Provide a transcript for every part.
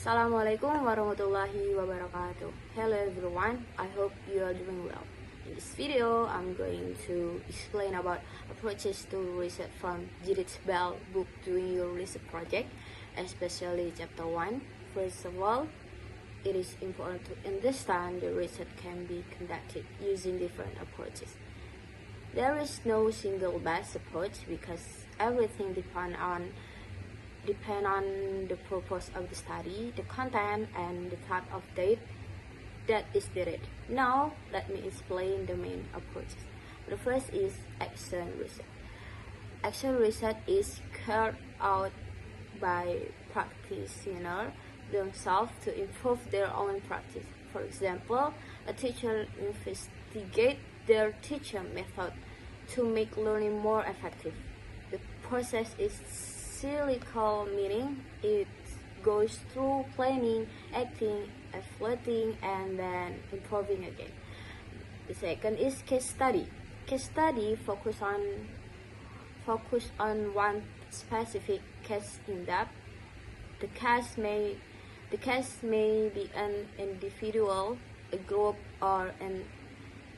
Assalamualaikum warahmatullahi wabarakatuh. Hello everyone, I hope you are doing well. In this video, I'm going to explain about approaches to research from Judith Bell book Doing Your Research Project, especially chapter 1. First of all, it is important to understand the research can be conducted using different approaches. There is no single best approach because everything depends on the purpose of the study, the content, and the type of data that is needed. Now, let me explain the main approaches. The first is action research. Action research is carried out by practitioners themselves to improve their own practice. For example, a teacher investigates their teaching method to make learning more effective. The process is cyclical, meaning it goes through planning, acting, evaluating, and then improving again. The second is case study. Case study focus on one specific case in depth. The case may be an individual, a group, or an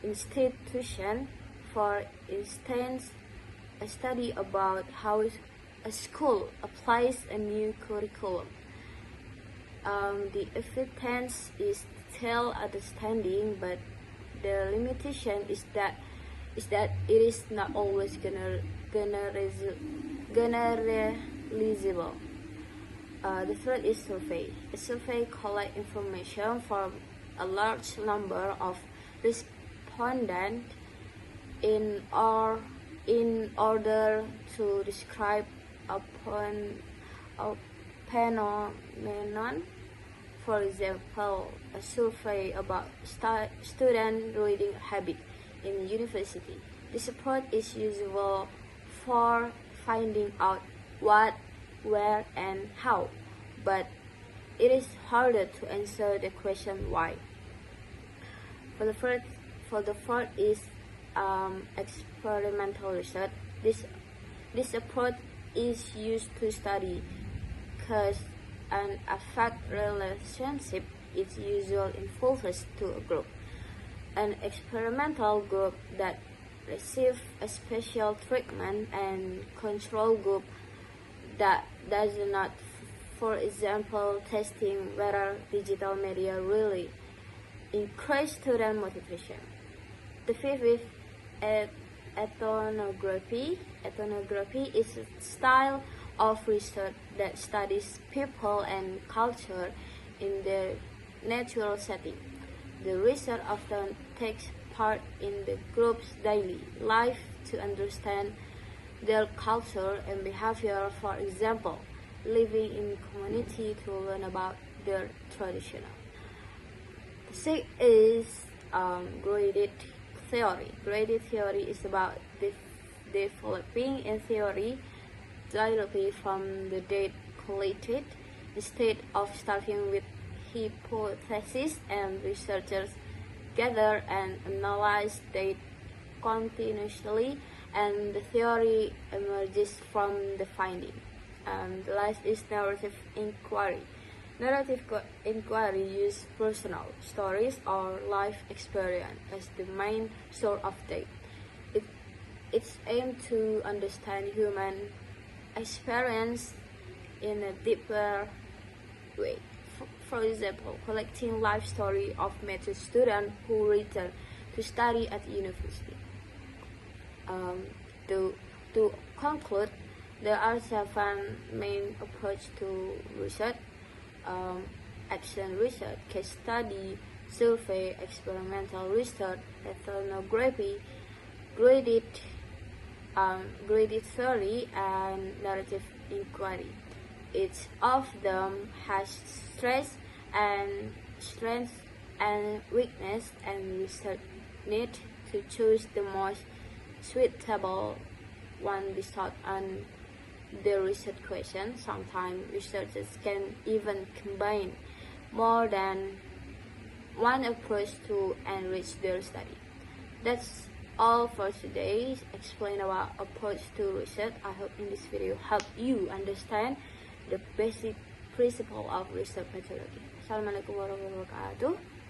institution. For instance, a study about how a school applies a new curriculum. The evidence is detailed understanding, but the limitation is that it is not always generalizable. The third is survey. A survey collects information from a large number of respondents in order to describe a phenomenon. For example, a survey about student reading habit in university. This approach is useful for finding out what, where, and how, but it is harder to answer the question why. For the fourth is experimental research. This approach is used to study cause and effect relationship is usually involves to a group. An experimental group that receives a special treatment and control group that does not, for example, testing whether digital media really increase student motivation. The fifth is ethnography. Ethnography is a style of research that studies people and culture in their natural setting. The research often takes part in the group's daily life to understand their culture and behavior. For example, living in community to learn about their traditional. The sixth is graded theory. Graded theory is about developing a theory directly from the data collected instead of starting with hypotheses, and researchers gather and analyze data continuously, and the theory emerges from the finding. And the last is narrative inquiry. Narrative inquiry uses personal stories or life experience as the main source of data. It's aimed to understand human experience in a deeper way. For example, collecting life story of mature students who return to study at university. To conclude, there are 7 main approaches to research: action research, case study, survey, experimental research, ethnography, graded theory, and narrative inquiry. Each of them has strengths and weakness, and research need to choose the most suitable one based on the research question. Sometimes researchers can even combine more than one approach to enrich their study. That's all for today. Explain about approach to research. I hope in this video help you understand the basic principle of research methodology. Assalamualaikum warahmatullahi wabarakatuh.